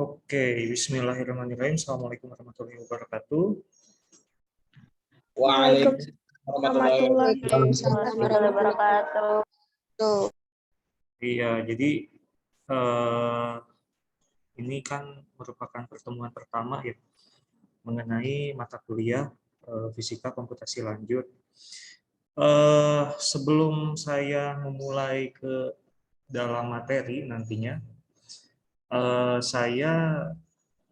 Oke, bismillahirrahmanirrahim. Assalamualaikum warahmatullahi wabarakatuh. Waalaikumsalam warahmatullahi Wabarakatuh. Iya, jadi eh, ini kan merupakan pertemuan pertama ya mengenai mata kuliah fisika komputasi lanjut. Sebelum saya memulai ke dalam materi nantinya, saya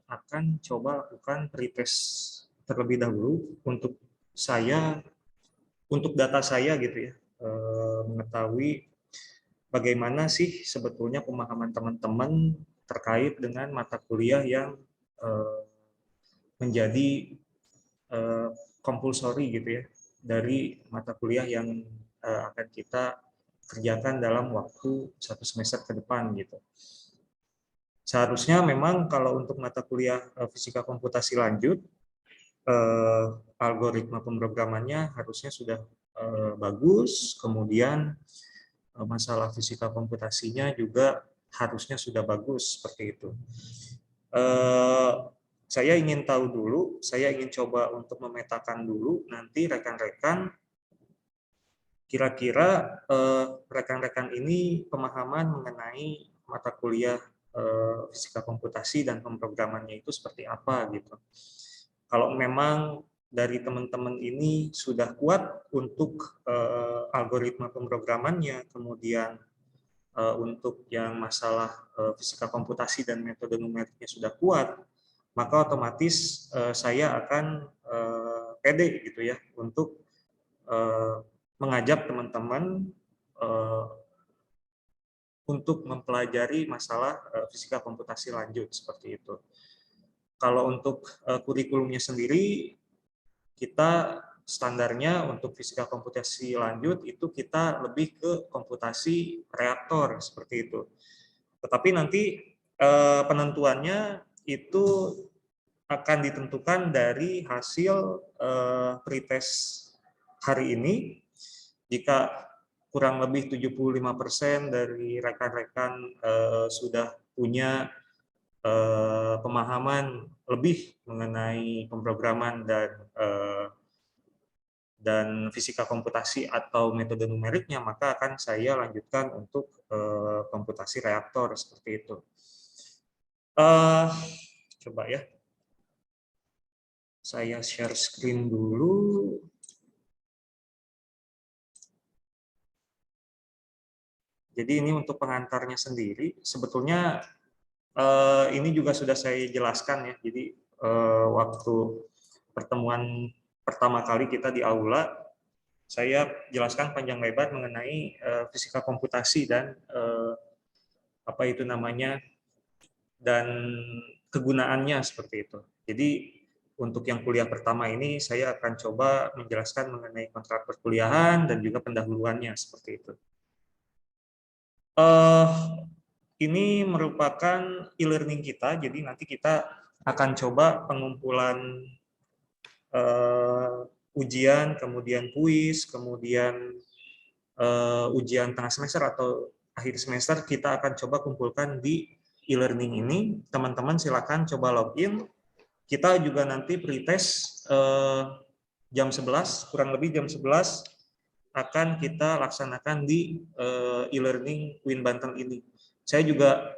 akan coba lakukan pretest terlebih dahulu untuk data saya gitu ya, mengetahui bagaimana sih sebetulnya pemahaman teman-teman terkait dengan mata kuliah yang menjadi compulsory gitu ya, dari mata kuliah yang akan kita kerjakan dalam waktu 1 semester ke depan gitu. Seharusnya memang kalau untuk mata kuliah fisika komputasi lanjut, algoritma pemrogramannya harusnya sudah bagus, kemudian masalah fisika komputasinya juga harusnya sudah bagus seperti itu. Saya ingin tahu dulu, saya ingin coba untuk memetakan dulu nanti rekan-rekan kira-kira rekan-rekan ini pemahaman mengenai mata kuliah fisika komputasi dan pemrogramannya itu seperti apa gitu. Kalau memang dari teman-teman ini sudah kuat untuk algoritma pemrogramannya, kemudian untuk yang masalah fisika komputasi dan metode numeriknya sudah kuat, maka otomatis saya akan pede gitu ya untuk mengajak teman-teman untuk mempelajari masalah fisika komputasi lanjut seperti itu. Kalau untuk kurikulumnya sendiri, kita standarnya untuk fisika komputasi lanjut itu kita lebih ke komputasi reaktor seperti itu. Tetapi nanti penentuannya itu akan ditentukan dari hasil pretest hari ini. Jika kurang lebih 75% dari rekan-rekan sudah punya pemahaman lebih mengenai pemrograman dan fisika komputasi atau metode numeriknya, maka akan saya lanjutkan untuk komputasi reaktor seperti itu. Coba ya, saya share screen dulu. Jadi ini untuk pengantarnya sendiri, sebetulnya ini juga sudah saya jelaskan ya. Jadi waktu pertemuan pertama kali kita di aula, saya jelaskan panjang lebar mengenai fisika komputasi dan apa itu namanya dan kegunaannya seperti itu. Jadi untuk yang kuliah pertama ini saya akan coba menjelaskan mengenai kontrak perkuliahan dan juga pendahuluannya seperti itu. Ini merupakan e-learning kita, jadi nanti kita akan coba pengumpulan ujian, kemudian kuis, kemudian ujian tengah semester atau akhir semester kita akan coba kumpulkan di e-learning ini. Teman-teman silakan coba login. Kita juga nanti pretest jam 11, kurang lebih jam 11 akan kita laksanakan di e-learning UIN Banten ini. Saya juga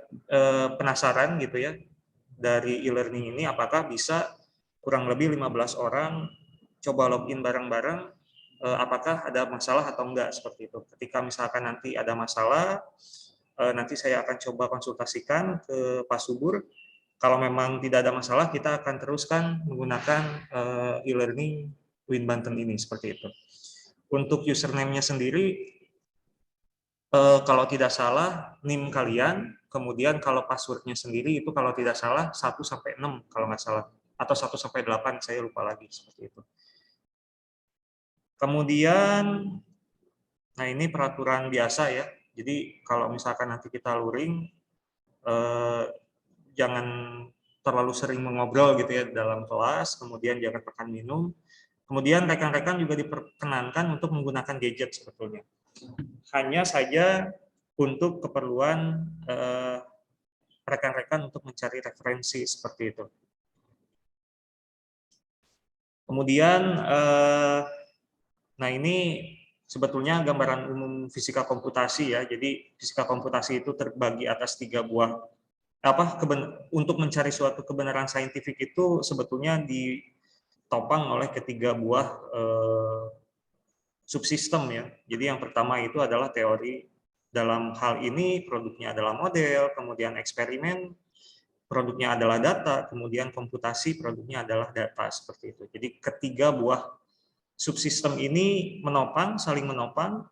penasaran gitu ya, dari e-learning ini apakah bisa kurang lebih 15 orang coba login bareng-bareng, apakah ada masalah atau enggak seperti itu. Ketika misalkan nanti ada masalah, nanti saya akan coba konsultasikan ke Pak Subur. Kalau memang tidak ada masalah, kita akan teruskan menggunakan e-learning UIN Banten ini seperti itu. Untuk username-nya sendiri, kalau tidak salah NIM kalian, kemudian kalau password-nya sendiri itu kalau tidak salah 1-6 kalau nggak salah, atau 1-8, saya lupa lagi seperti itu. Kemudian, nah ini peraturan biasa ya, jadi kalau misalkan nanti kita luring, jangan terlalu sering mengobrol gitu ya dalam kelas, kemudian jangan makan minum, kemudian rekan-rekan juga diperkenankan untuk menggunakan gadget sebetulnya. Hanya saja untuk keperluan rekan-rekan untuk mencari referensi seperti itu. Kemudian, nah ini sebetulnya gambaran umum fisika komputasi ya. Jadi fisika komputasi itu terbagi atas 3 buah untuk mencari suatu kebenaran saintifik itu sebetulnya ditopang oleh ketiga buah subsistem ya. Jadi yang pertama itu adalah teori. Dalam hal ini produknya adalah model, kemudian eksperimen, produknya adalah data, kemudian komputasi, produknya adalah data, seperti itu. Jadi ketiga buah subsistem ini saling menopang,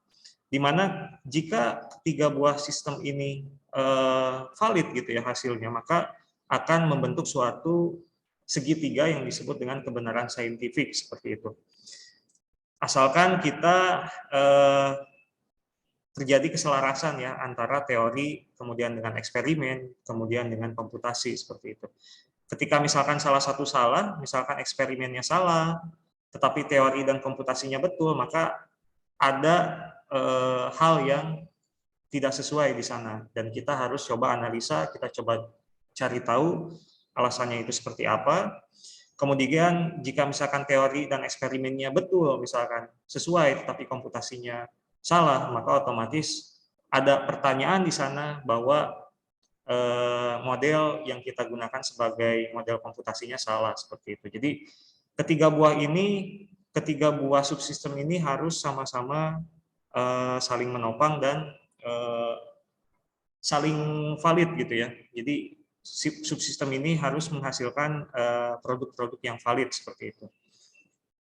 di mana jika ketiga buah sistem ini valid gitu ya hasilnya, maka akan membentuk suatu segitiga yang disebut dengan kebenaran saintifik, seperti itu. Asalkan kita terjadi keselarasan ya antara teori, kemudian dengan eksperimen, kemudian dengan komputasi, seperti itu. Ketika misalkan salah satu salah, misalkan eksperimennya salah, tetapi teori dan komputasinya betul, maka ada hal yang tidak sesuai di sana, dan kita harus coba analisa, kita coba cari tahu alasannya itu seperti apa. Kemudian jika misalkan teori dan eksperimennya betul, misalkan sesuai, tetapi komputasinya salah, maka otomatis ada pertanyaan di sana bahwa model yang kita gunakan sebagai model komputasinya salah, seperti itu. Jadi ketiga buah subsistem ini harus sama-sama saling menopang dan saling valid gitu ya. Jadi subsistem ini harus menghasilkan produk-produk yang valid, seperti itu.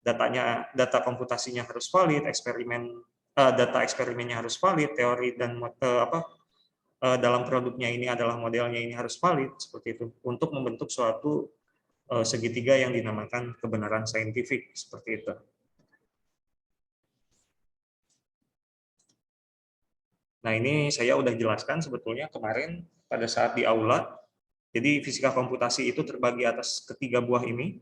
Data komputasinya harus valid, data eksperimennya harus valid, teori dan dalam produknya ini adalah modelnya ini harus valid, seperti itu, untuk membentuk suatu segitiga yang dinamakan kebenaran saintifik, seperti itu. Nah, ini saya udah jelaskan sebetulnya kemarin pada saat di aula. Jadi fisika komputasi itu terbagi atas ketiga buah ini.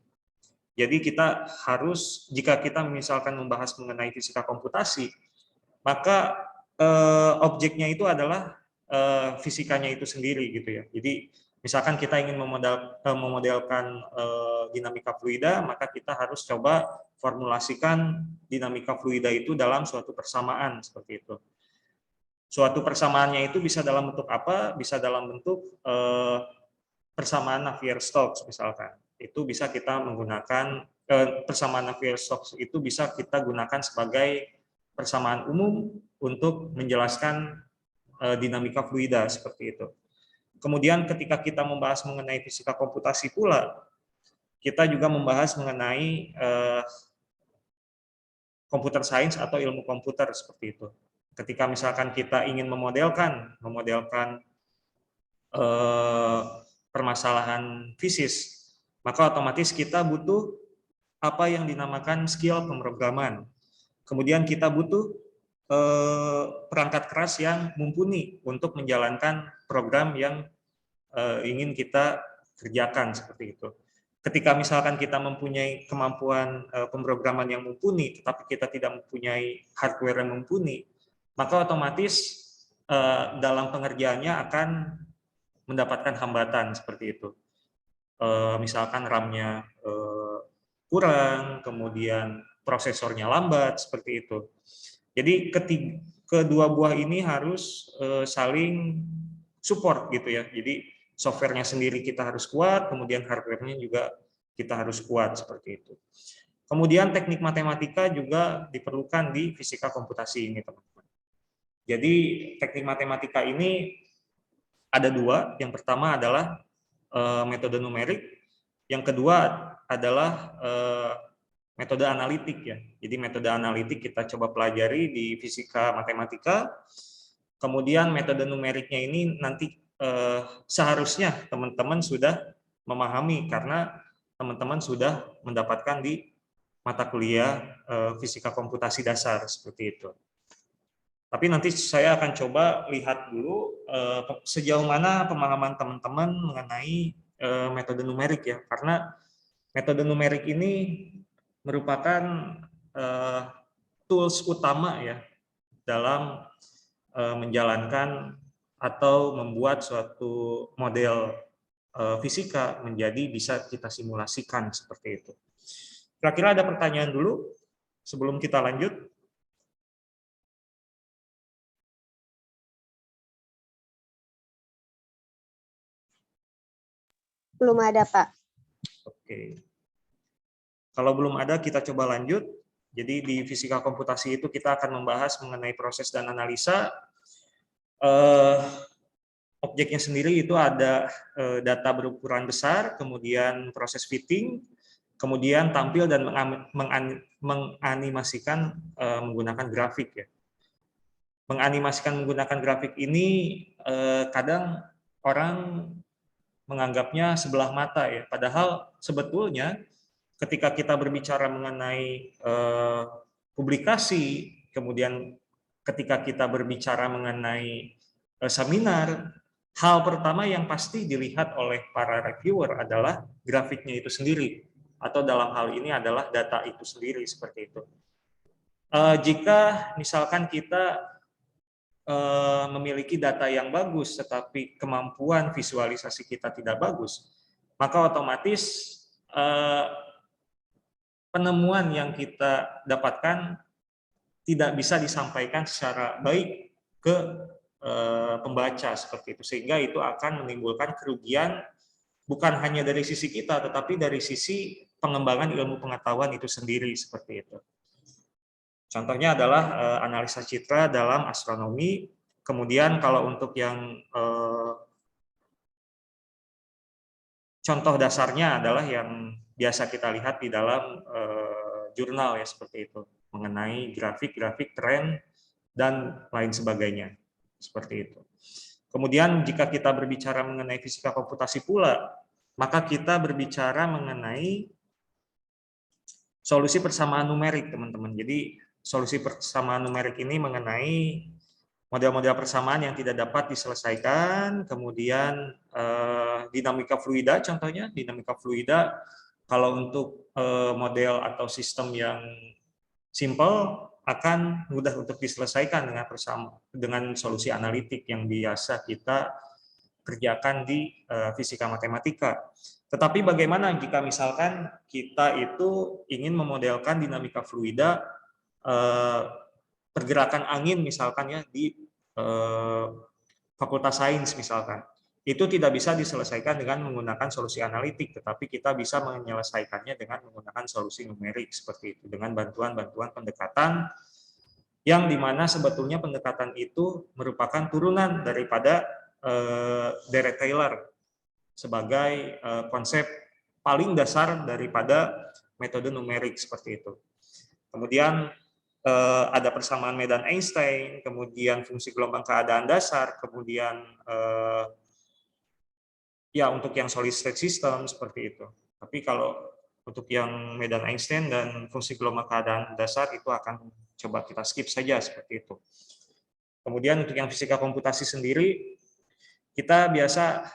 Jadi kita harus, jika kita misalkan membahas mengenai fisika komputasi, maka objeknya itu adalah fisikanya itu sendiri gitu ya. Jadi misalkan kita ingin memodelkan dinamika fluida, maka kita harus coba formulasikan dinamika fluida itu dalam suatu persamaan, seperti itu. Suatu persamaannya itu bisa dalam bentuk apa? Bisa dalam bentuk persamaan Navier-Stokes misalkan. Itu bisa kita menggunakan persamaan Navier-Stokes itu bisa kita gunakan sebagai persamaan umum untuk menjelaskan dinamika fluida, seperti itu. Kemudian ketika kita membahas mengenai fisika komputasi pula, kita juga membahas mengenai computer science atau ilmu komputer, seperti itu. Ketika misalkan kita ingin memodelkan permasalahan fisis, maka otomatis kita butuh apa yang dinamakan skill pemrograman. Kemudian kita butuh perangkat keras yang mumpuni untuk menjalankan program yang ingin kita kerjakan, seperti itu. Ketika misalkan kita mempunyai kemampuan pemrograman yang mumpuni, tetapi kita tidak mempunyai hardware yang mumpuni, maka otomatis dalam pengerjaannya akan mendapatkan hambatan, seperti itu. Misalkan RAM-nya kurang, kemudian prosesornya lambat, seperti itu. Jadi kedua buah ini harus saling support gitu ya. Jadi softwarenya sendiri kita harus kuat, kemudian hardware-nya juga kita harus kuat, seperti itu. Kemudian teknik matematika juga diperlukan di fisika komputasi ini, teman-teman. Jadi teknik matematika ini ada dua. Yang pertama adalah metode numerik, yang kedua adalah metode analitik ya. Jadi metode analitik kita coba pelajari di fisika matematika. Kemudian metode numeriknya ini nanti seharusnya teman-teman sudah memahami karena teman-teman sudah mendapatkan di mata kuliah fisika komputasi dasar, seperti itu. Tapi nanti saya akan coba lihat dulu sejauh mana pemahaman teman-teman mengenai metode numerik ya, karena metode numerik ini merupakan tools utama ya dalam menjalankan atau membuat suatu model fisika menjadi bisa kita simulasikan seperti itu. Kira-kira ada pertanyaan dulu sebelum kita lanjut? Belum ada, Pak. Oke. Kalau belum ada, kita coba lanjut. Jadi di fisika komputasi itu kita akan membahas mengenai proses dan analisa. Objeknya sendiri itu ada data berukuran besar, kemudian proses fitting, kemudian tampil dan menganimasikan menggunakan grafik ya. Menganimasikan menggunakan grafik ini kadang orang menganggapnya sebelah mata ya. Padahal sebetulnya ketika kita berbicara mengenai publikasi, kemudian ketika kita berbicara mengenai seminar, hal pertama yang pasti dilihat oleh para reviewer adalah grafiknya itu sendiri, atau dalam hal ini adalah data itu sendiri, seperti itu. Jika misalkan kita memiliki data yang bagus, tetapi kemampuan visualisasi kita tidak bagus, maka otomatis penemuan yang kita dapatkan tidak bisa disampaikan secara baik ke pembaca seperti itu, sehingga itu akan menimbulkan kerugian bukan hanya dari sisi kita, tetapi dari sisi pengembangan ilmu pengetahuan itu sendiri seperti itu. Contohnya adalah analisa citra dalam astronomi. Kemudian kalau untuk yang contoh dasarnya adalah yang biasa kita lihat di dalam jurnal ya, seperti itu, mengenai grafik-grafik tren dan lain sebagainya. Seperti itu. Kemudian jika kita berbicara mengenai fisika komputasi pula, maka kita berbicara mengenai solusi persamaan numerik, teman-teman. Jadi solusi persamaan numerik ini mengenai model-model persamaan yang tidak dapat diselesaikan, kemudian dinamika fluida, contohnya dinamika fluida. Kalau untuk model atau sistem yang simple akan mudah untuk diselesaikan dengan solusi analitik yang biasa kita kerjakan di fisika matematika. Tetapi bagaimana jika misalkan kita itu ingin memodelkan dinamika fluida, pergerakan angin misalkan ya di Fakultas Sains misalkan, itu tidak bisa diselesaikan dengan menggunakan solusi analitik, tetapi kita bisa menyelesaikannya dengan menggunakan solusi numerik seperti itu, dengan bantuan-bantuan pendekatan yang dimana sebetulnya pendekatan itu merupakan turunan daripada Deret Taylor sebagai konsep paling dasar daripada metode numerik seperti itu. Kemudian ada persamaan medan Einstein, kemudian fungsi gelombang keadaan dasar, kemudian ya untuk yang solid state system seperti itu. Tapi kalau untuk yang medan Einstein dan fungsi gelombang keadaan dasar itu akan coba kita skip saja seperti itu. Kemudian untuk yang fisika komputasi sendiri, kita biasa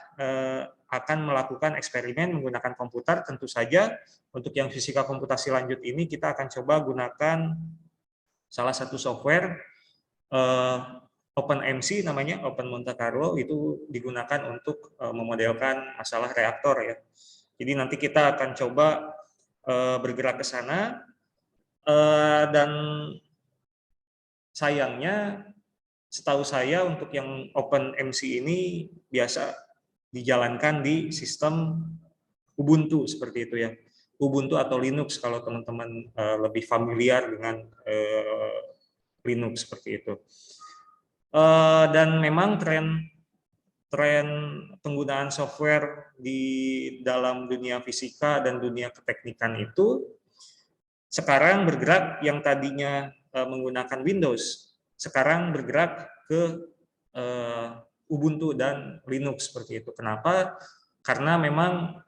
akan melakukan eksperimen menggunakan komputer, tentu saja. Untuk yang fisika komputasi lanjut ini kita akan coba gunakan salah satu software OpenMC namanya, Open Monte Carlo, itu digunakan untuk memodelkan masalah reaktor ya. Jadi nanti kita akan coba bergerak ke sana, dan sayangnya setahu saya untuk yang OpenMC ini biasa dijalankan di sistem Ubuntu seperti itu ya. Ubuntu atau Linux kalau teman-teman lebih familiar dengan Linux seperti itu. Dan memang tren penggunaan software di dalam dunia fisika dan dunia keteknikan itu sekarang bergerak, yang tadinya menggunakan Windows, sekarang bergerak ke Ubuntu dan Linux seperti itu. Kenapa? Karena memang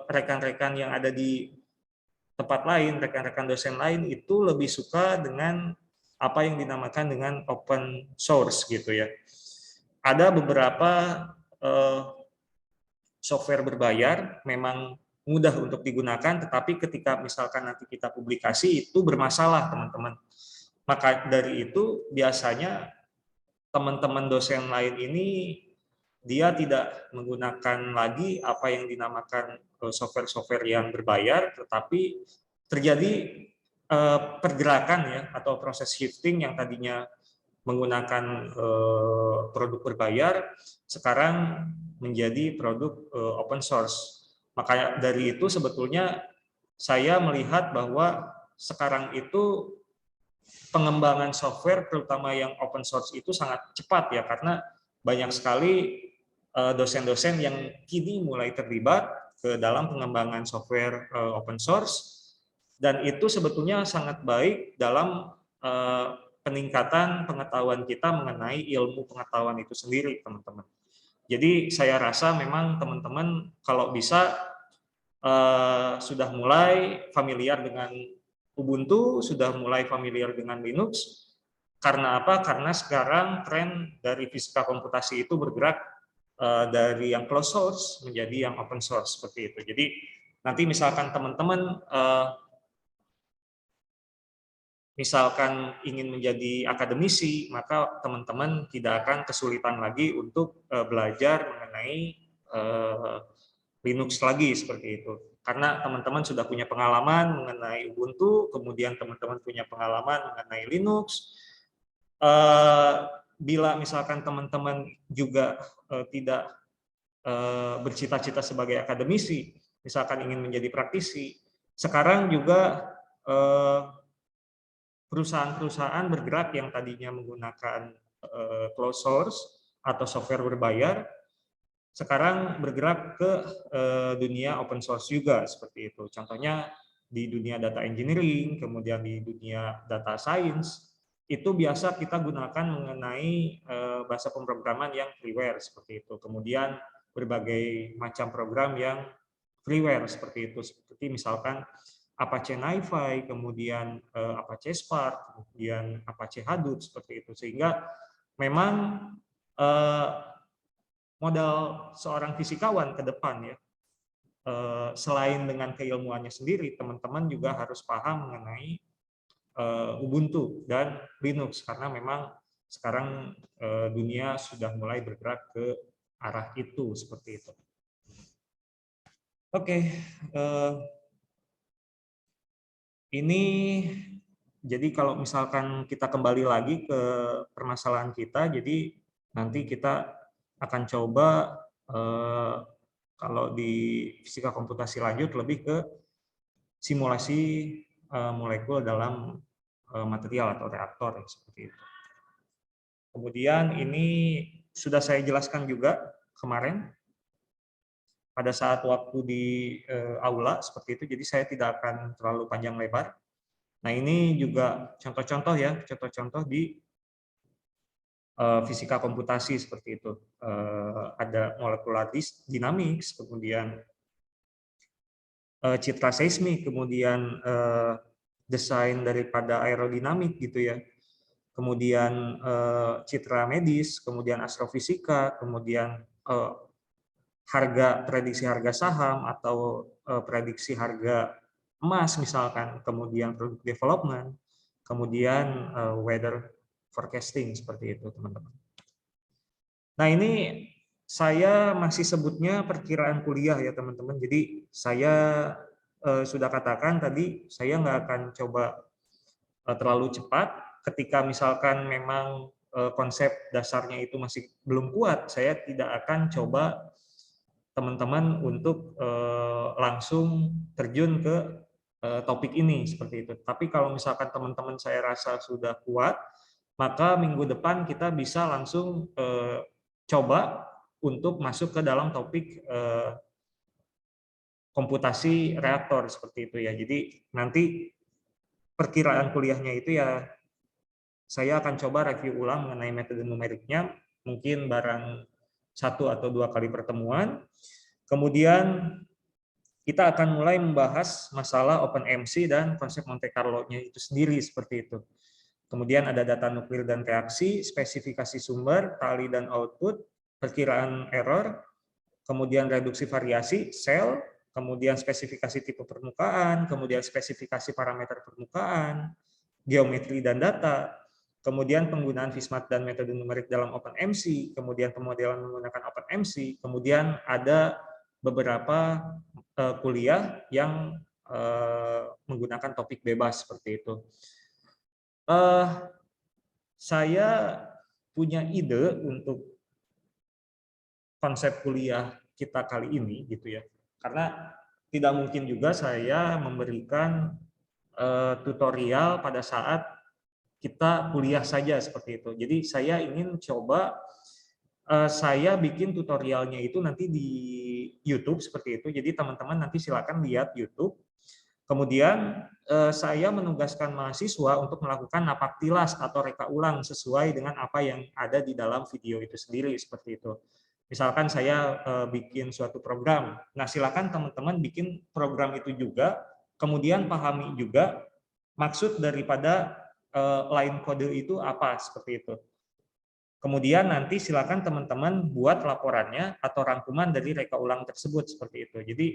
rekan-rekan yang ada di tempat lain, rekan-rekan dosen lain itu lebih suka dengan apa yang dinamakan dengan open source gitu ya. Ada beberapa software berbayar memang mudah untuk digunakan, tetapi ketika misalkan nanti kita publikasi itu bermasalah, teman-teman. Maka dari itu biasanya teman-teman dosen lain ini dia tidak menggunakan lagi apa yang dinamakan software-software yang berbayar, tetapi terjadi pergerakan ya atau proses shifting yang tadinya menggunakan produk berbayar sekarang menjadi produk open source. Maka dari itu sebetulnya saya melihat bahwa sekarang itu pengembangan software terutama yang open source itu sangat cepat ya, karena banyak sekali dosen-dosen yang kini mulai terlibat ke dalam pengembangan software open source, dan itu sebetulnya sangat baik dalam peningkatan pengetahuan kita mengenai ilmu pengetahuan itu sendiri, teman-teman. Jadi saya rasa memang teman-teman kalau bisa sudah mulai familiar dengan Ubuntu, sudah mulai familiar dengan Linux. Karena apa? Karena sekarang tren dari fisika komputasi itu bergerak dari yang closed source menjadi yang open source seperti itu. Jadi nanti misalkan teman-teman misalkan ingin menjadi akademisi, maka teman-teman tidak akan kesulitan lagi untuk belajar mengenai Linux lagi seperti itu. Karena teman-teman sudah punya pengalaman mengenai Ubuntu, kemudian teman-teman punya pengalaman mengenai Linux. Bila misalkan teman-teman juga tidak bercita-cita sebagai akademisi, misalkan ingin menjadi praktisi, sekarang juga perusahaan-perusahaan bergerak yang tadinya menggunakan closed source atau software berbayar, sekarang bergerak ke dunia open source juga seperti itu. Contohnya di dunia data engineering, kemudian di dunia data science, itu biasa kita gunakan mengenai bahasa pemrograman yang freeware seperti itu. Kemudian berbagai macam program yang freeware seperti itu, seperti misalkan Apache NiFi, kemudian Apache Spark, kemudian Apache Hadoop seperti itu. Sehingga memang modal seorang fisikawan ke depan ya, selain dengan keilmuannya sendiri, teman-teman juga harus paham mengenai Ubuntu dan Linux, karena memang sekarang dunia sudah mulai bergerak ke arah itu seperti itu. Oke, ini jadi kalau misalkan kita kembali lagi ke permasalahan kita, jadi nanti kita akan coba kalau di fisika komputasi lanjut lebih ke simulasi molekul dalam material atau reaktor seperti itu. Kemudian ini sudah saya jelaskan juga kemarin pada saat waktu di aula seperti itu, jadi saya tidak akan terlalu panjang lebar. Nah, ini juga contoh-contoh ya, contoh-contoh di fisika komputasi seperti itu. Ada molecular dynamics, kemudian citra seismik, kemudian desain daripada aerodinamik gitu ya. Kemudian citra medis, kemudian astrofisika, kemudian prediksi harga saham atau prediksi harga emas misalkan, kemudian product development, kemudian weather forecasting seperti itu, teman-teman. Nah, ini saya masih sebutnya perkiraan kuliah ya, teman-teman. Jadi saya sudah katakan tadi, saya nggak akan coba terlalu cepat. Ketika misalkan memang konsep dasarnya itu masih belum kuat, saya tidak akan coba teman-teman untuk langsung terjun ke topik ini seperti itu. Tapi kalau misalkan teman-teman saya rasa sudah kuat, maka minggu depan kita bisa langsung coba untuk masuk ke dalam topik komputasi reaktor seperti itu ya. Jadi nanti perkiraan kuliahnya itu ya saya akan coba review ulang mengenai metode numeriknya, mungkin barang 1 atau 2 kali pertemuan. Kemudian kita akan mulai membahas masalah OpenMC dan konsep Monte Carlo-nya itu sendiri seperti itu. Kemudian ada data nuklir dan reaksi, spesifikasi sumber, tali dan output, perkiraan error, kemudian reduksi variasi, sel, kemudian spesifikasi tipe permukaan, kemudian spesifikasi parameter permukaan, geometri dan data, kemudian penggunaan Vismat dan metode numerik dalam OpenMC, kemudian pemodelan menggunakan OpenMC, kemudian ada beberapa kuliah yang menggunakan topik bebas seperti itu. Saya punya ide untuk konsep kuliah kita kali ini gitu ya, karena tidak mungkin juga saya memberikan tutorial pada saat kita kuliah saja seperti itu. Jadi saya ingin coba saya bikin tutorialnya itu nanti di YouTube seperti itu. Jadi teman-teman nanti silakan lihat YouTube. Kemudian saya menugaskan mahasiswa untuk melakukan napak tilas atau reka ulang sesuai dengan apa yang ada di dalam video itu sendiri seperti itu. Misalkan saya bikin suatu program. Nah, silakan teman-teman bikin program itu juga, kemudian pahami juga maksud daripada line kode itu apa seperti itu. Kemudian nanti silakan teman-teman buat laporannya atau rangkuman dari reka ulang tersebut seperti itu. Jadi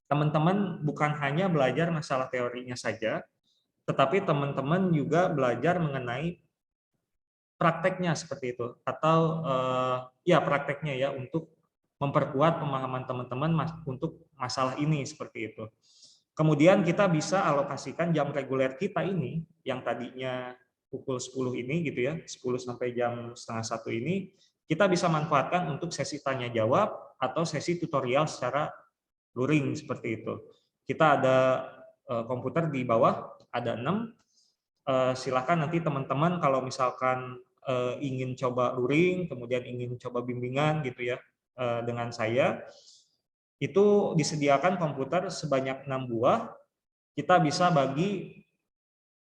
teman-teman bukan hanya belajar masalah teorinya saja, tetapi teman-teman juga belajar mengenai prakteknya seperti itu, atau ya prakteknya ya, untuk memperkuat pemahaman teman-teman untuk masalah ini seperti itu. Kemudian kita bisa alokasikan jam reguler kita ini yang tadinya pukul 10 ini gitu ya, 10 sampai jam setengah 1 ini, kita bisa manfaatkan untuk sesi tanya jawab atau sesi tutorial secara luring seperti itu. Kita ada komputer di bawah, ada 6. Silakan nanti teman-teman kalau misalkan ingin coba luring, kemudian ingin coba bimbingan gitu ya dengan saya, itu disediakan komputer sebanyak 6 buah. Kita bisa bagi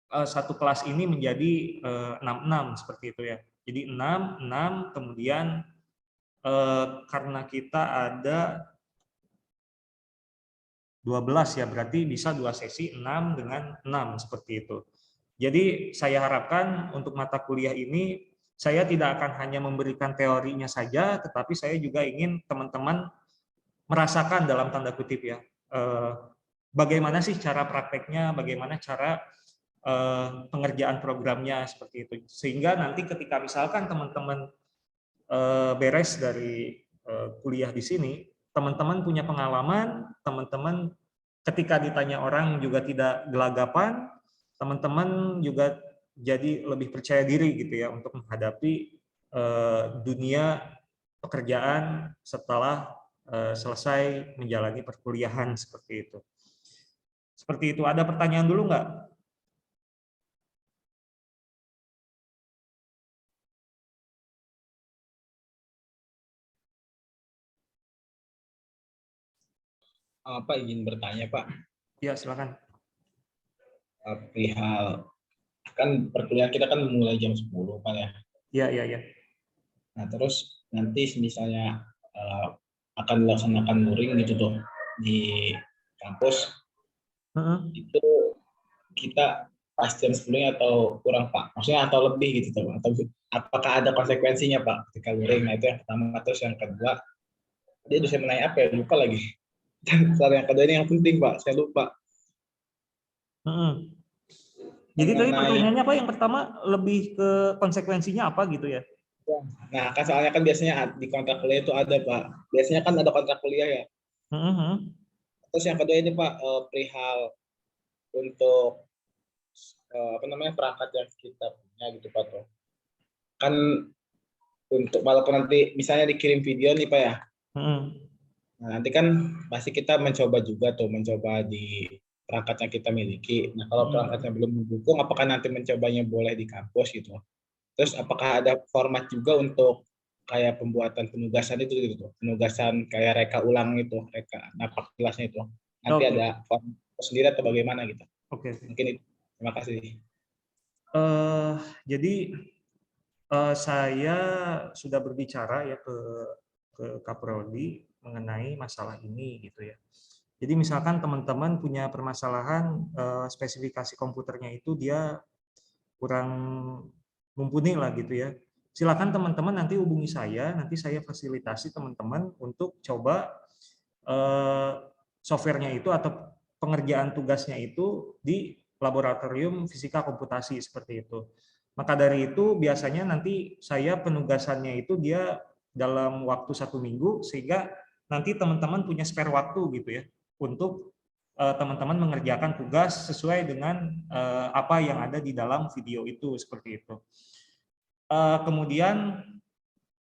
satu kelas ini menjadi 6 seperti itu ya. Jadi 6, kemudian karena kita ada 12 ya, berarti bisa 2 sesi 6 dengan 6 seperti itu. Jadi saya harapkan untuk mata kuliah ini saya tidak akan hanya memberikan teorinya saja, tetapi saya juga ingin teman-teman merasakan dalam tanda kutip ya, bagaimana sih cara prakteknya, bagaimana cara pengerjaan programnya seperti itu. Sehingga nanti ketika misalkan teman-teman beres dari kuliah di sini, teman-teman punya pengalaman, teman-teman ketika ditanya orang juga tidak gelagapan, teman-teman juga jadi lebih percaya diri gitu ya untuk menghadapi dunia pekerjaan setelah selesai menjalani perkuliahan seperti itu. Seperti itu. Ada pertanyaan dulu nggak? Pak izin bertanya Pak, Ya, silakan. perihal kan perkuliahan kita kan mulai jam 10 Pak ya. Ya, ya, ya. Nah terus nanti misalnya akan dilaksanakan luring gitu tuh di kampus, itu kita pas jam 10 atau kurang Pak? Maksudnya atau lebih gitu tuh? Atau apakah ada konsekuensinya Pak ketika luring? Nah itu yang pertama. Terus yang kedua, dia udah saya menanya apa ya, lupa lagi. Soal yang kedua ini yang penting Pak, saya lupa. Jadi tadi pertanyaannya apa? Yang pertama lebih ke konsekuensinya apa gitu ya? Nah kan soalnya kan biasanya di kontrak kuliah itu ada Pak. Biasanya kan ada kontrak kuliah ya. Terus yang kedua ini Pak, perihal untuk apa namanya perangkat yang kita punya gitu Pak tuh. Kan untuk walaupun nanti misalnya dikirim video nih Pak ya. Nah, nanti kan pasti kita mencoba juga tuh, mencoba di perangkat yang kita miliki. Nah, kalau perangkatnya belum mendukung, apakah nanti mencobanya boleh di kampus gitu? Terus apakah ada format juga untuk kayak pembuatan penugasan itu gitu, penugasan kayak reka ulang itu, reka napak kelasnya itu. Nanti ada format sendiri atau bagaimana gitu? Mungkin itu. Terima kasih. Jadi saya sudah berbicara ya ke Kaprodi mengenai masalah ini gitu ya. Jadi misalkan teman-teman punya permasalahan spesifikasi komputernya itu dia kurang mumpuni lah gitu ya. Silakan teman-teman nanti hubungi saya, nanti saya fasilitasi teman-teman untuk coba softwarenya itu atau pengerjaan tugasnya itu di laboratorium fisika komputasi seperti itu. Maka dari itu biasanya nanti saya penugasannya itu dia dalam waktu 1 minggu, sehingga nanti teman-teman punya spare waktu gitu ya untuk teman-teman mengerjakan tugas sesuai dengan apa yang ada di dalam video itu, seperti itu. Kemudian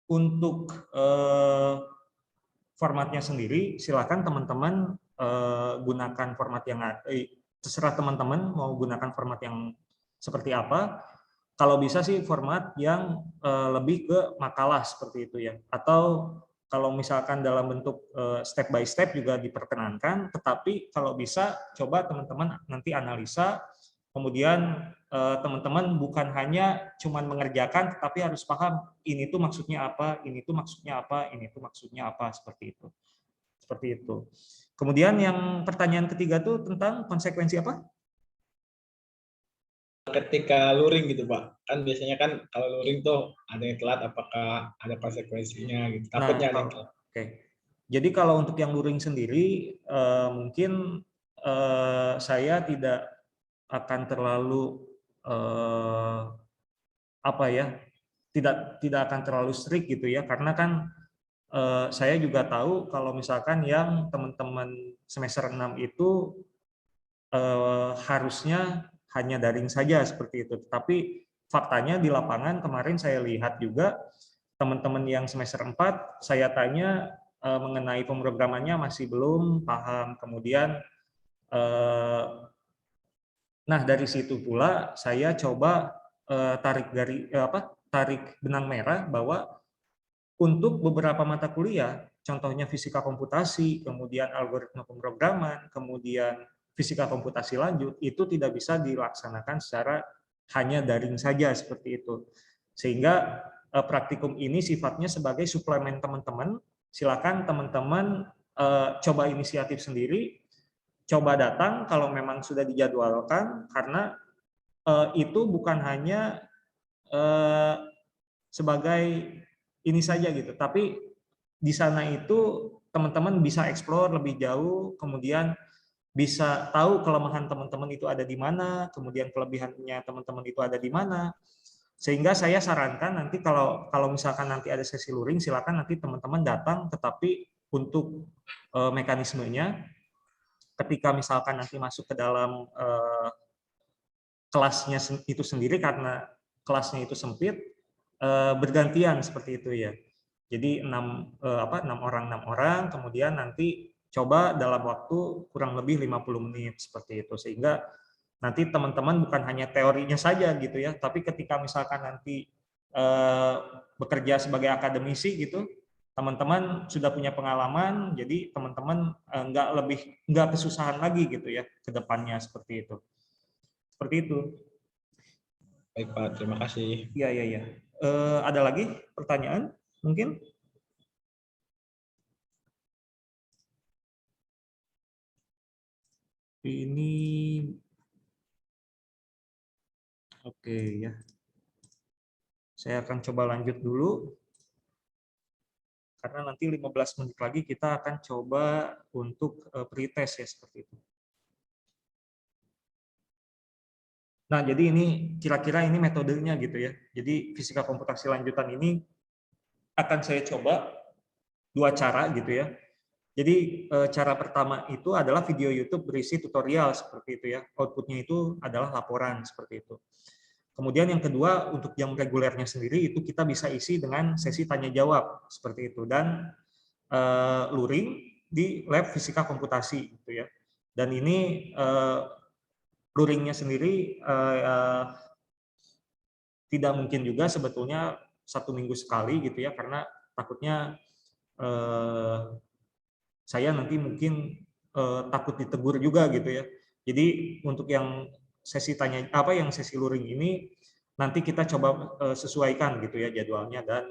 untuk formatnya sendiri, silakan teman-teman gunakan format yang terserah teman-teman mau gunakan format yang seperti apa. Kalau bisa sih format yang lebih ke makalah seperti itu ya. Atau kalau misalkan dalam bentuk step by step juga diperkenankan, tetapi kalau bisa coba teman-teman nanti analisa, kemudian teman-teman bukan hanya cuman mengerjakan, tetapi harus paham ini tuh maksudnya apa, ini tuh maksudnya apa, ini tuh maksudnya apa, seperti itu. Seperti itu. Kemudian yang pertanyaan ketiga tuh tentang konsekuensi apa? Ketika luring gitu Pak, kan biasanya kan kalau luring tuh ada yang telat, apakah ada konsekuensinya gitu, takutnya ada yang telat. Oke. Jadi kalau untuk yang luring sendiri mungkin saya tidak akan terlalu apa ya, tidak akan terlalu strict gitu ya, karena kan saya juga tahu kalau misalkan yang teman-teman semester 6 itu harusnya hanya daring saja seperti itu. Tapi faktanya di lapangan kemarin saya lihat juga teman-teman yang semester 4 saya tanya mengenai pemrogramannya masih belum paham. Kemudian nah dari situ pula saya coba tarik benang merah bahwa untuk beberapa mata kuliah, contohnya fisika komputasi, kemudian algoritma pemrograman, kemudian fisika komputasi lanjut, itu tidak bisa dilaksanakan secara hanya daring saja seperti itu. Sehingga praktikum ini sifatnya sebagai suplemen teman-teman. Silakan teman-teman coba inisiatif sendiri, coba datang kalau memang sudah dijadwalkan, karena itu bukan hanya sebagai ini saja gitu, tapi di sana itu teman-teman bisa explore lebih jauh, kemudian bisa tahu kelemahan teman-teman itu ada di mana, kemudian kelebihannya teman-teman itu ada di mana. Sehingga saya sarankan nanti kalau misalkan nanti ada sesi luring, silakan nanti teman-teman datang, tetapi untuk mekanismenya ketika misalkan nanti masuk ke dalam kelasnya itu sendiri, karena kelasnya itu sempit, bergantian seperti itu ya. Jadi 6 orang, kemudian nanti coba dalam waktu kurang lebih 50 menit seperti itu, sehingga nanti teman-teman bukan hanya teorinya saja gitu ya, tapi ketika misalkan nanti bekerja sebagai akademisi gitu, teman-teman sudah punya pengalaman, jadi teman-teman nggak kesusahan lagi gitu ya ke depannya, seperti itu. Seperti itu. Baik Pak, terima kasih. Iya. Ada lagi pertanyaan mungkin? Ini oke ya. Saya akan coba lanjut dulu. Karena nanti 15 menit lagi kita akan coba untuk pretest ya, seperti itu. Nah, jadi ini kira-kira ini metodenya gitu ya. Jadi fisika komputasi lanjutan ini akan saya coba 2 cara gitu ya. Jadi cara pertama itu adalah video YouTube berisi tutorial seperti itu ya. Outputnya itu adalah laporan seperti itu. Kemudian yang kedua, untuk jam regulernya sendiri itu kita bisa isi dengan sesi tanya jawab seperti itu, dan luring di lab fisika komputasi gitu ya. Dan ini luringnya sendiri tidak mungkin juga sebetulnya 1 minggu sekali gitu ya, karena takutnya saya nanti mungkin takut ditegur juga gitu ya. Jadi untuk yang sesi sesi luring ini nanti kita coba sesuaikan gitu ya jadwalnya dan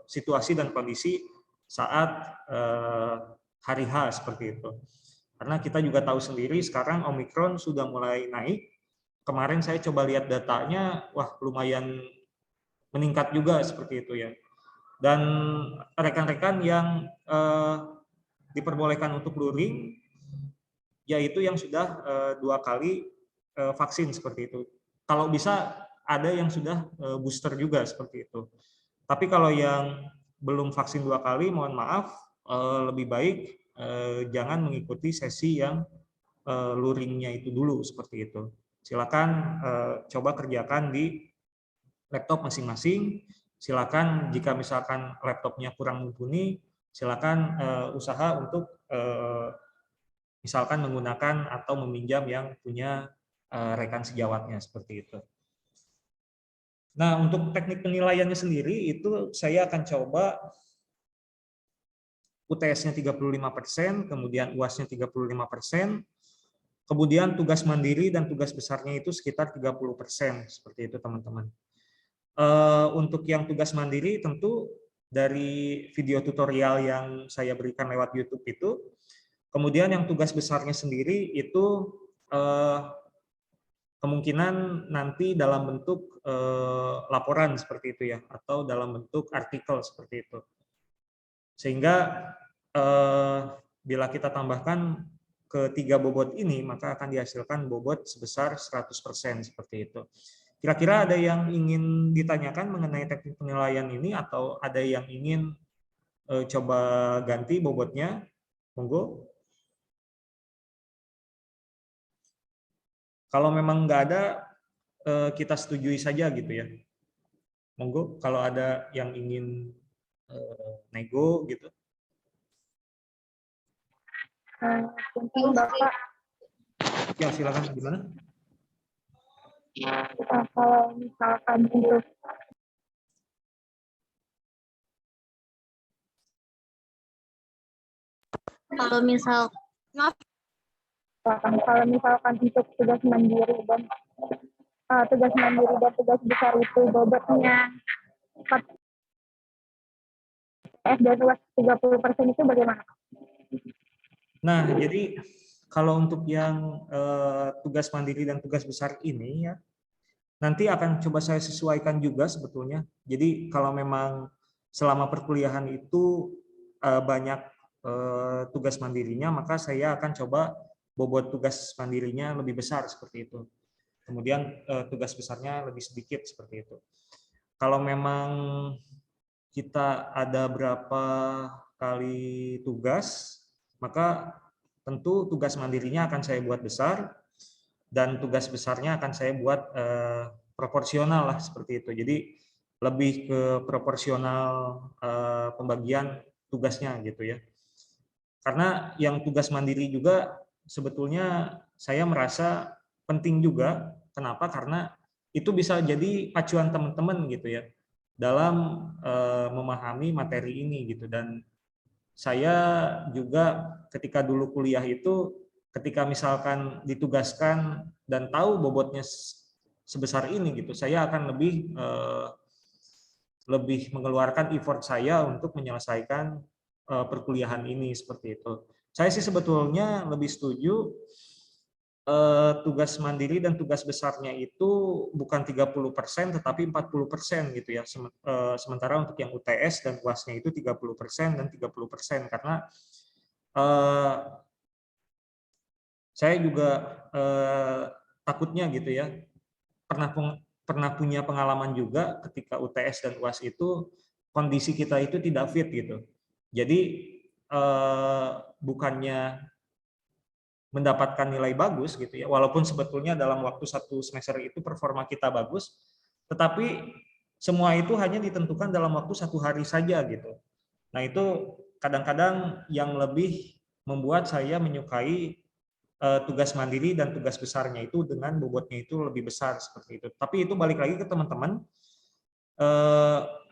situasi dan kondisi saat hari H seperti itu. Karena kita juga tahu sendiri sekarang Omikron sudah mulai naik. Kemarin saya coba lihat datanya, wah lumayan meningkat juga seperti itu ya. Dan rekan-rekan yang diperbolehkan untuk luring, yaitu yang sudah 2 kali vaksin seperti itu. Kalau bisa ada yang sudah booster juga seperti itu. Tapi kalau yang belum vaksin 2 kali, mohon maaf, lebih baik jangan mengikuti sesi yang luringnya itu dulu seperti itu. Silakan coba kerjakan di laptop masing-masing. Silakan jika misalkan laptopnya kurang mumpuni, silakan usaha untuk misalkan menggunakan atau meminjam yang punya rekan sejawatnya seperti itu. Nah, untuk teknik penilaiannya sendiri itu saya akan coba UTS-nya 35%, kemudian UAS-nya 35%, kemudian tugas mandiri dan tugas besarnya itu sekitar 30%, seperti itu teman-teman. Untuk yang tugas mandiri tentu dari video tutorial yang saya berikan lewat YouTube itu, kemudian yang tugas besarnya sendiri itu kemungkinan nanti dalam bentuk laporan seperti itu ya, atau dalam bentuk artikel seperti itu. Sehingga bila kita tambahkan ketiga bobot ini, maka akan dihasilkan bobot sebesar 100% seperti itu. Kira-kira ada yang ingin ditanyakan mengenai teknik penilaian ini atau ada yang ingin coba ganti bobotnya? Monggo. Kalau memang nggak ada, kita setujui saja gitu ya. Monggo, kalau ada yang ingin nego gitu. Mungkin Bapak. Ya, silakan gimana? Kalau misalkan untuk kalau misalkan untuk tugas mandiri dan tugas besar itu bobotnya 4 dan UAS 30% itu bagaimana? Nah, jadi kalau untuk yang tugas mandiri dan tugas besar ini ya, nanti akan coba saya sesuaikan juga sebetulnya. Jadi kalau memang selama perkuliahan itu banyak tugas mandirinya, maka saya akan coba bobot tugas mandirinya lebih besar seperti itu. Kemudian tugas besarnya lebih sedikit seperti itu. Kalau memang kita ada berapa kali tugas, maka tentu tugas mandirinya akan saya buat besar dan tugas besarnya akan saya buat proporsional lah seperti itu. Jadi lebih ke proporsional pembagian tugasnya gitu ya. Karena yang tugas mandiri juga sebetulnya saya merasa penting juga. Kenapa? Karena itu bisa jadi acuan teman-teman gitu ya dalam memahami materi ini gitu. Dan saya juga ketika dulu kuliah itu ketika misalkan ditugaskan dan tahu bobotnya sebesar ini gitu, saya akan lebih mengeluarkan effort saya untuk menyelesaikan perkuliahan ini seperti itu. Saya sih sebetulnya lebih setuju tugas mandiri dan tugas besarnya itu bukan 30% tetapi 40% gitu ya. Sementara untuk yang UTS dan UAS-nya itu 30% dan 30% karena saya juga takutnya gitu ya. Pernah punya pengalaman juga ketika UTS dan UAS itu kondisi kita itu tidak fit gitu. Jadi bukannya mendapatkan nilai bagus gitu ya, walaupun sebetulnya dalam waktu 1 semester itu performa kita bagus, tetapi semua itu hanya ditentukan dalam waktu 1 hari saja gitu. Nah itu kadang-kadang yang lebih membuat saya menyukai tugas mandiri dan tugas besarnya itu dengan bobotnya itu lebih besar seperti itu. Tapi itu balik lagi ke teman-teman,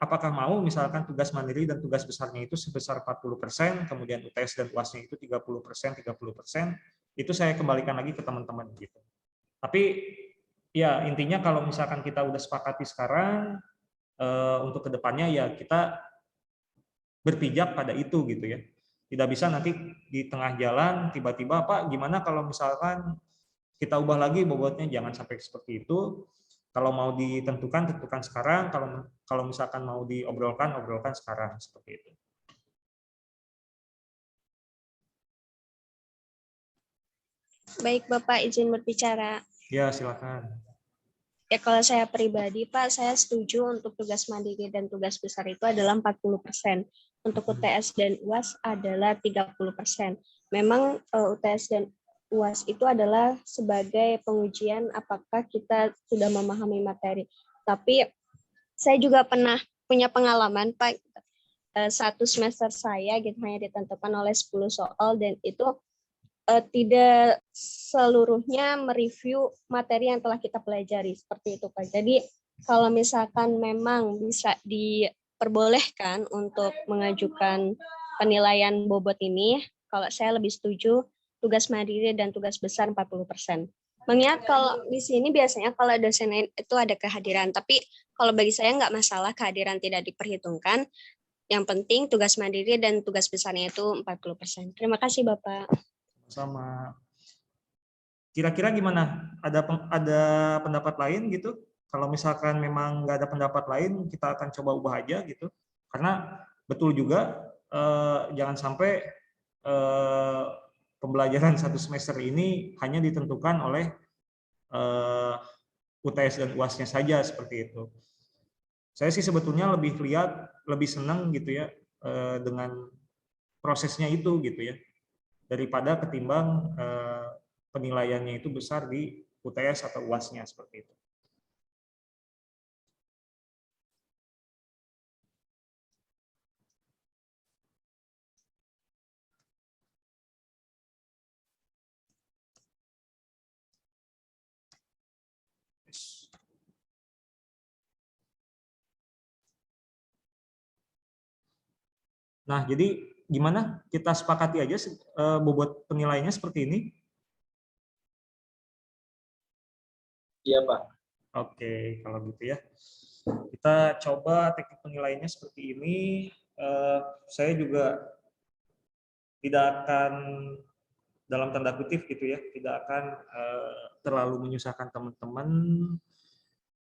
apakah mau misalkan tugas mandiri dan tugas besarnya itu sebesar 40%, kemudian UTS dan UAS-nya itu 30%, 30%, itu saya kembalikan lagi ke teman-teman gitu. Tapi ya intinya kalau misalkan kita udah sepakati sekarang untuk kedepannya ya kita berpijak pada itu gitu ya. Tidak bisa nanti di tengah jalan tiba-tiba Pak gimana kalau misalkan kita ubah lagi bobotnya, jangan sampai seperti itu. Kalau mau ditentukan tentukan sekarang, kalau misalkan mau diobrolkan obrolkan sekarang seperti itu. Baik, Bapak izin berbicara. Ya, silakan. Ya kalau saya pribadi Pak, saya setuju untuk tugas mandiri dan tugas besar itu adalah 40%. Untuk UTS dan UAS adalah 30%. Memang UTS dan UAS itu adalah sebagai pengujian apakah kita sudah memahami materi. Tapi saya juga pernah punya pengalaman Pak, satu semester saya gitu hanya ditentukan oleh 10 soal dan itu tidak seluruhnya mereview materi yang telah kita pelajari seperti itu Pak. Jadi kalau misalkan memang bisa diperbolehkan untuk mengajukan penilaian bobot ini, kalau saya lebih setuju tugas mandiri dan tugas besar 40%. Mengingat kalau di sini biasanya kalau dosen itu ada kehadiran, tapi kalau bagi saya nggak masalah kehadiran tidak diperhitungkan. Yang penting tugas mandiri dan tugas besarnya itu 40%. Terima kasih Bapak. Sama. Kira-kira gimana? Ada pendapat lain gitu? Kalau misalkan memang nggak ada pendapat lain, kita akan coba ubah aja gitu. Karena betul juga jangan sampai pembelajaran satu semester ini hanya ditentukan oleh UTS dan UAS-nya saja seperti itu. Saya sih sebetulnya lebih senang gitu ya dengan prosesnya itu gitu ya, daripada ketimbang penilaiannya itu besar di UTS atau UAS-nya seperti itu. Nah, jadi gimana kita sepakati aja bobot penilaiannya seperti ini? Iya, Pak. Oke, kalau gitu ya. Kita coba teknik penilaiannya seperti ini. Saya juga tidak akan, dalam tanda kutip gitu ya, tidak akan terlalu menyusahkan teman-teman.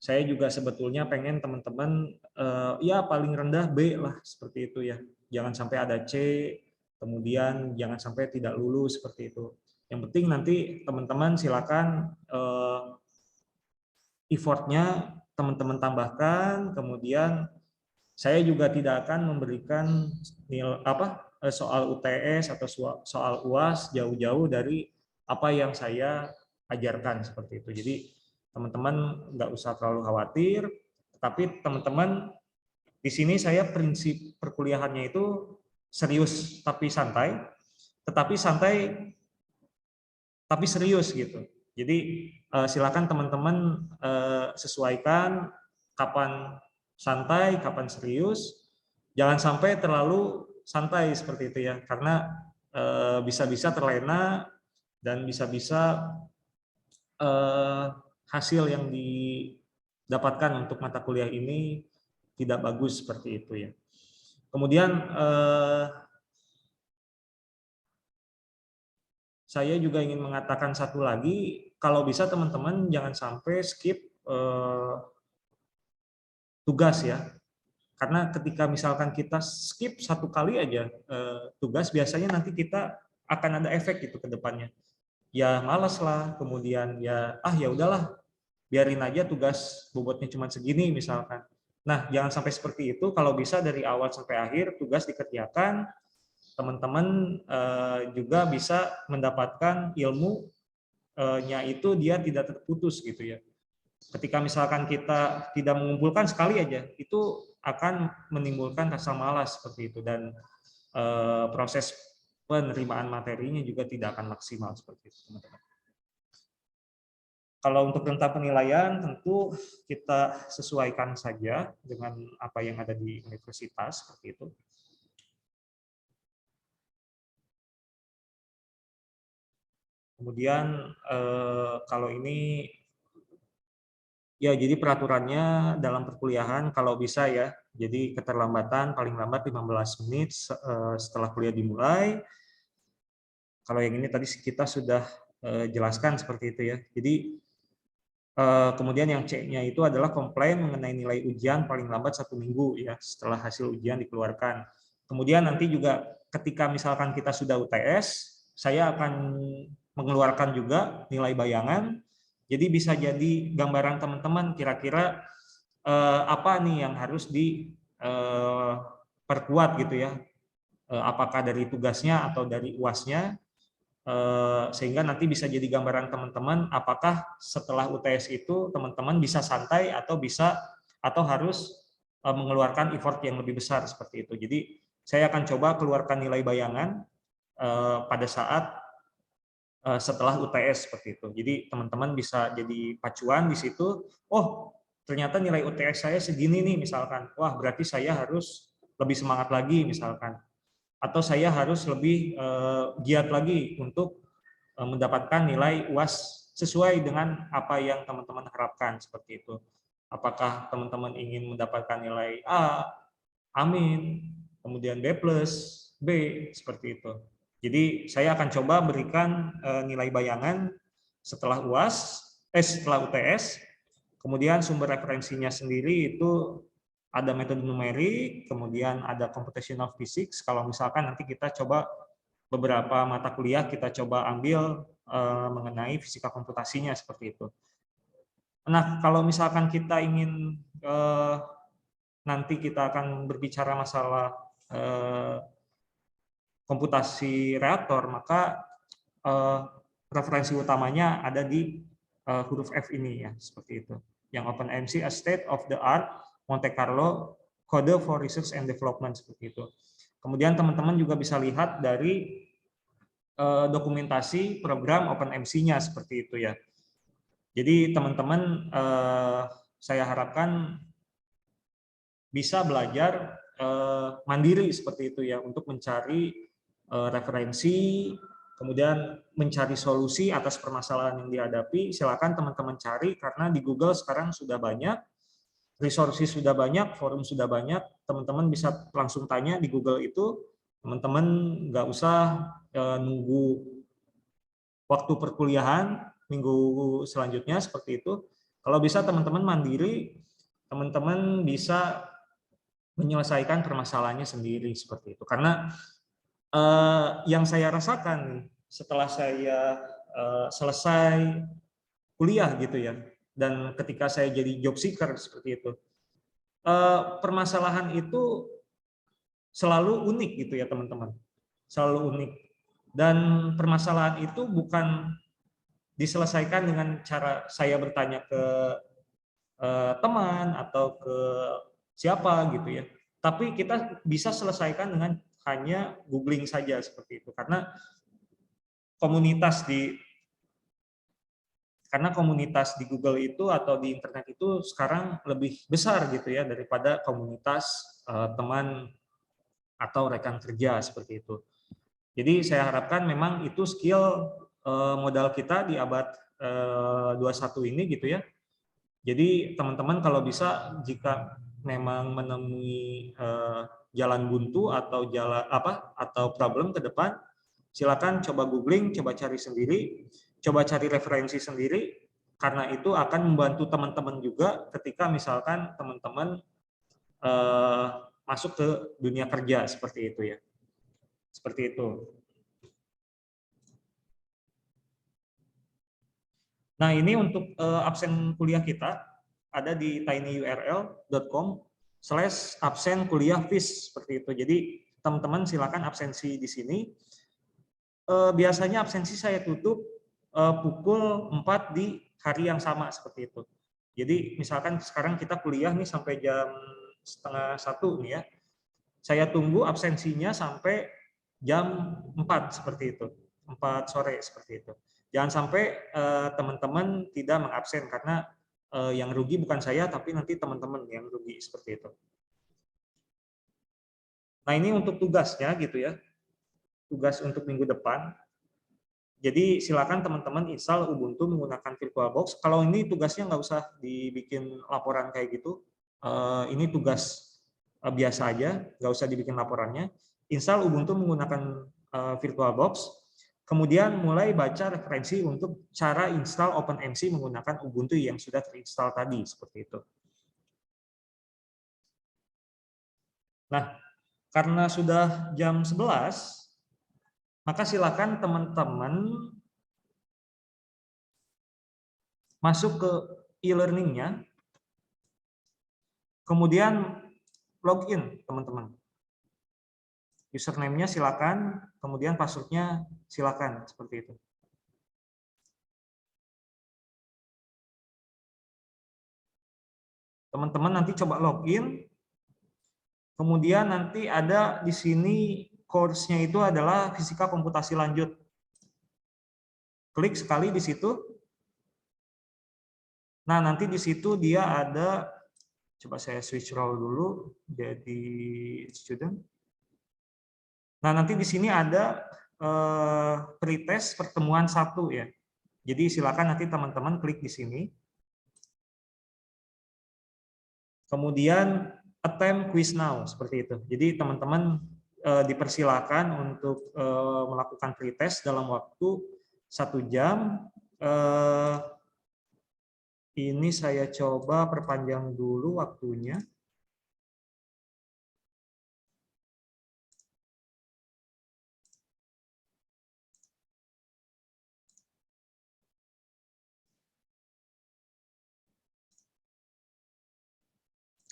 Saya juga sebetulnya pengen teman-teman ya paling rendah B lah, seperti itu ya. Jangan sampai ada C, kemudian jangan sampai tidak lulus seperti itu. Yang penting nanti teman-teman silakan effortnya teman-teman tambahkan, kemudian saya juga tidak akan memberikan soal UTS atau soal UAS jauh-jauh dari apa yang saya ajarkan seperti itu. Jadi teman-teman nggak usah terlalu khawatir, tapi teman-teman di sini saya prinsip perkuliahannya itu serius tapi santai, tetapi santai tapi serius gitu. Jadi silakan teman-teman sesuaikan kapan santai, kapan serius. Jangan sampai terlalu santai seperti itu ya, karena bisa-bisa terlena dan bisa-bisa hasil yang didapatkan untuk mata kuliah ini tidak bagus seperti itu ya. Kemudian saya juga ingin mengatakan satu lagi, kalau bisa teman-teman jangan sampai skip tugas ya. Karena ketika misalkan kita skip satu kali aja tugas, biasanya nanti kita akan ada efek gitu ke depannya. Ya malas lah, kemudian ya ya udahlah, biarin aja tugas bobotnya cuma segini misalkan. Nah, jangan sampai seperti itu. Kalau bisa dari awal sampai akhir tugas dikerjakan, teman-teman juga bisa mendapatkan ilmunya itu dia tidak terputus gitu ya. Ketika misalkan kita tidak mengumpulkan sekali aja, itu akan menimbulkan rasa malas seperti itu, dan proses penerimaan materinya juga tidak akan maksimal seperti itu, teman-teman. Kalau untuk tentang penilaian, tentu kita sesuaikan saja dengan apa yang ada di universitas seperti itu. Kemudian kalau ini ya, jadi peraturannya dalam perkuliahan kalau bisa ya, jadi keterlambatan paling lambat 15 menit setelah kuliah dimulai. Kalau yang ini tadi kita sudah jelaskan seperti itu ya. Jadi kemudian yang C-nya itu adalah komplain mengenai nilai ujian paling lambat 1 minggu ya setelah hasil ujian dikeluarkan. Kemudian nanti juga ketika misalkan kita sudah UTS, saya akan mengeluarkan juga nilai bayangan Jadi bisa jadi gambaran teman-teman kira-kira apa nih yang harus diperkuat gitu ya. Apakah dari tugasnya atau dari UAS-nya, sehingga nanti bisa jadi gambaran teman-teman apakah setelah UTS itu teman-teman bisa santai atau harus mengeluarkan effort yang lebih besar seperti itu. Jadi saya akan coba keluarkan nilai bayangan pada saat setelah UTS seperti itu. Jadi teman-teman bisa jadi pacuan di situ. Oh, ternyata nilai UTS saya segini nih misalkan. Wah, berarti saya harus lebih semangat lagi misalkan. Atau saya harus lebih giat lagi untuk mendapatkan nilai UAS sesuai dengan apa yang teman-teman harapkan seperti itu. Apakah teman-teman ingin mendapatkan nilai A, amin, kemudian B+, B, seperti itu. Jadi saya akan coba berikan nilai bayangan setelah setelah UTS, kemudian sumber referensinya sendiri itu ada metode numerik, kemudian ada computational physics. Kalau misalkan nanti kita coba beberapa mata kuliah kita coba ambil mengenai fisika komputasinya seperti itu. Nah, kalau misalkan kita ingin nanti kita akan berbicara masalah komputasi reaktor, maka referensi utamanya ada di huruf F ini ya, seperti itu. Yang OpenMC a state of the art Monte Carlo code for research and development seperti itu. Kemudian teman-teman juga bisa lihat dari dokumentasi program OpenMC-nya seperti itu ya. Jadi teman-teman saya harapkan bisa belajar mandiri seperti itu ya untuk mencari referensi, kemudian mencari solusi atas permasalahan yang dihadapi. Silakan teman-teman cari karena di Google sekarang sudah banyak, resources sudah banyak, forum sudah banyak. Teman-teman bisa langsung tanya di Google itu. Teman-teman nggak usah nunggu waktu perkuliahan minggu selanjutnya seperti itu. Kalau bisa teman-teman mandiri, teman-teman bisa menyelesaikan permasalahannya sendiri seperti itu. Karena yang saya rasakan setelah saya selesai kuliah gitu ya, dan ketika saya jadi job seeker seperti itu, permasalahan itu selalu unik gitu ya teman-teman, selalu unik. Dan permasalahan itu bukan diselesaikan dengan cara saya bertanya ke teman atau ke siapa gitu ya, tapi kita bisa selesaikan dengan hanya googling saja seperti itu, karena komunitas di Google itu atau di internet itu sekarang lebih besar gitu ya daripada komunitas teman atau rekan kerja seperti itu. Jadi saya harapkan memang itu skill modal kita di abad 21 ini gitu ya. Jadi teman-teman kalau bisa jika memang menemui jalan buntu atau problem ke depan, silakan coba googling, coba cari sendiri, coba cari referensi sendiri, karena itu akan membantu teman-teman juga ketika misalkan teman-teman masuk ke dunia kerja seperti itu ya. Seperti itu. Nah, ini untuk absen kuliah kita ada di tinyurl.com/absen kuliah fees seperti itu. Jadi teman-teman silakan absensi di sini. Biasanya absensi saya tutup pukul 4 di hari yang sama seperti itu. Jadi misalkan sekarang kita kuliah nih sampai jam 12:30 nih ya. Saya tunggu absensinya sampai jam 4 seperti itu. 4 sore seperti itu. Jangan sampai teman-teman tidak mengabsen karena yang rugi bukan saya tapi nanti teman-teman yang rugi seperti itu. Nah, ini untuk tugasnya gitu ya. Tugas untuk minggu depan. Jadi silakan teman-teman install Ubuntu menggunakan VirtualBox. Kalau ini tugasnya nggak usah dibikin laporan kayak gitu. Ini tugas biasa aja, nggak usah dibikin laporannya. Install Ubuntu menggunakan VirtualBox. Kemudian mulai baca referensi untuk cara install OpenMC menggunakan Ubuntu yang sudah terinstall tadi, seperti itu. Nah, karena sudah jam 11, maka silakan teman-teman masuk ke e-learning-nya, kemudian login, teman-teman. Username-nya silakan, kemudian password-nya silakan, seperti itu. Teman-teman nanti coba login, kemudian nanti ada di sini course-nya itu adalah fisika komputasi lanjut. Klik sekali di situ. Nah, nanti di situ dia ada, coba saya switch role dulu jadi student. Nah, nanti di sini ada pretest pertemuan 1 ya. Jadi silakan nanti teman-teman klik di sini. Kemudian attempt quiz now, seperti itu. Jadi teman-teman dipersilakan untuk melakukan pretest dalam waktu 1 jam. Ini saya coba perpanjang dulu waktunya.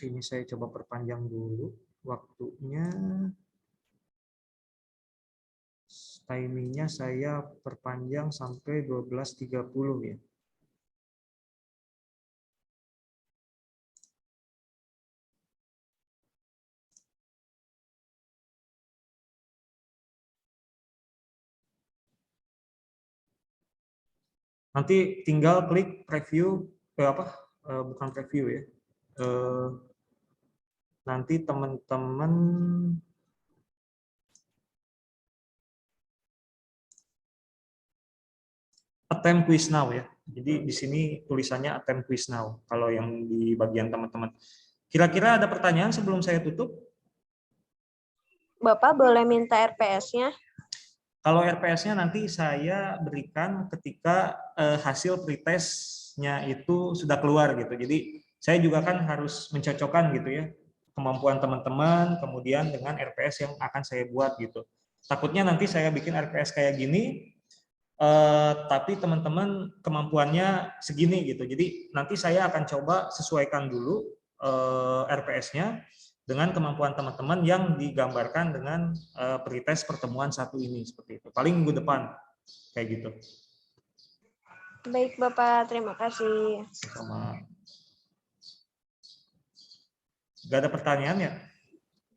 Ini saya coba perpanjang dulu waktunya. Timingnya saya perpanjang sampai 12.30 ya. Nanti tinggal klik preview, bukan preview ya. Nanti teman-teman attempt quiz now ya. Jadi di sini tulisannya attempt quiz now kalau yang di bagian teman-teman. Kira-kira ada pertanyaan sebelum saya tutup? Bapak boleh minta RPS-nya? Kalau RPS-nya nanti saya berikan ketika hasil pretest-nya itu sudah keluar gitu. Jadi saya juga kan harus mencocokkan gitu ya kemampuan teman-teman kemudian dengan RPS yang akan saya buat gitu. Takutnya nanti saya bikin RPS kayak gini, tapi teman-teman kemampuannya segini gitu. Jadi nanti saya akan coba sesuaikan dulu RPS-nya dengan kemampuan teman-teman yang digambarkan dengan pretest pertemuan 1 ini, seperti itu. Paling minggu depan kayak gitu. Baik Bapak, terima kasih. Sama. Gak ada pertanyaan ya?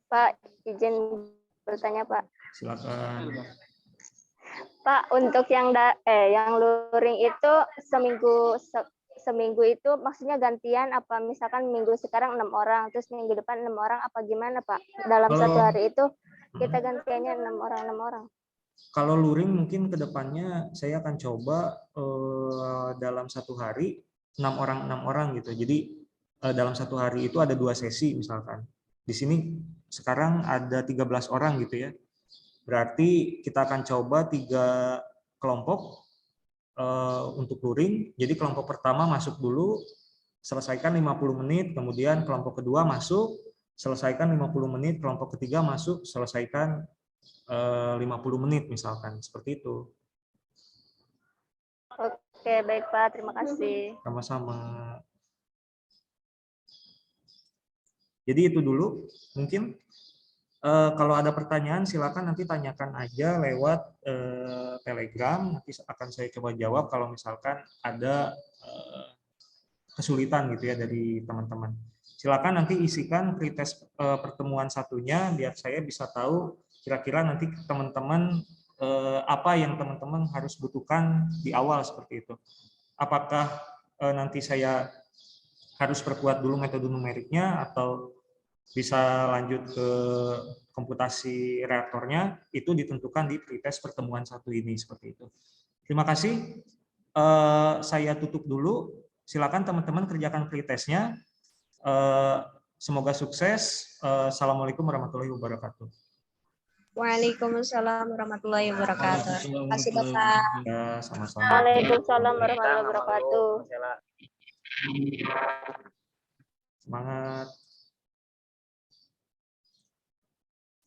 Pak, izin bertanya Pak. Silakan. Pak, untuk yang luring itu seminggu itu maksudnya gantian apa misalkan minggu sekarang 6 orang terus minggu depan 6 orang apa gimana Pak? Dalam satu hari itu kita gantiannya 6 orang. Kalau luring mungkin ke depannya saya akan coba dalam 1 hari 6 orang gitu. Jadi dalam 1 hari itu ada 2 sesi misalkan. Di sini sekarang ada 13 orang gitu ya. Berarti kita akan coba 3 kelompok untuk luring. Jadi kelompok pertama masuk dulu, selesaikan 50 menit, kemudian kelompok kedua masuk, selesaikan 50 menit, kelompok ketiga masuk, selesaikan 50 menit misalkan, seperti itu. Oke, baik Pak, terima kasih. Sama-sama. Jadi itu dulu, mungkin kalau ada pertanyaan silakan nanti tanyakan aja lewat Telegram, nanti akan saya coba jawab kalau misalkan ada kesulitan gitu ya dari teman-teman. Silakan nanti isikan pretest pertemuan 1-nya biar saya bisa tahu kira-kira nanti teman-teman apa yang teman-teman harus butuhkan di awal seperti itu. Apakah nanti saya harus perkuat dulu metode numeriknya atau bisa lanjut ke komputasi reaktornya, itu ditentukan di pretest pertemuan 1 ini, seperti itu. Terima kasih. Saya tutup dulu. Silakan teman-teman kerjakan pretestnya. Semoga sukses. Assalamualaikum warahmatullahi wabarakatuh. Waalaikumsalam warahmatullahi wabarakatuh. Terima kasih Bapak. Ya, sama-sama. Waalaikumsalam warahmatullahi wabarakatuh. Semangat.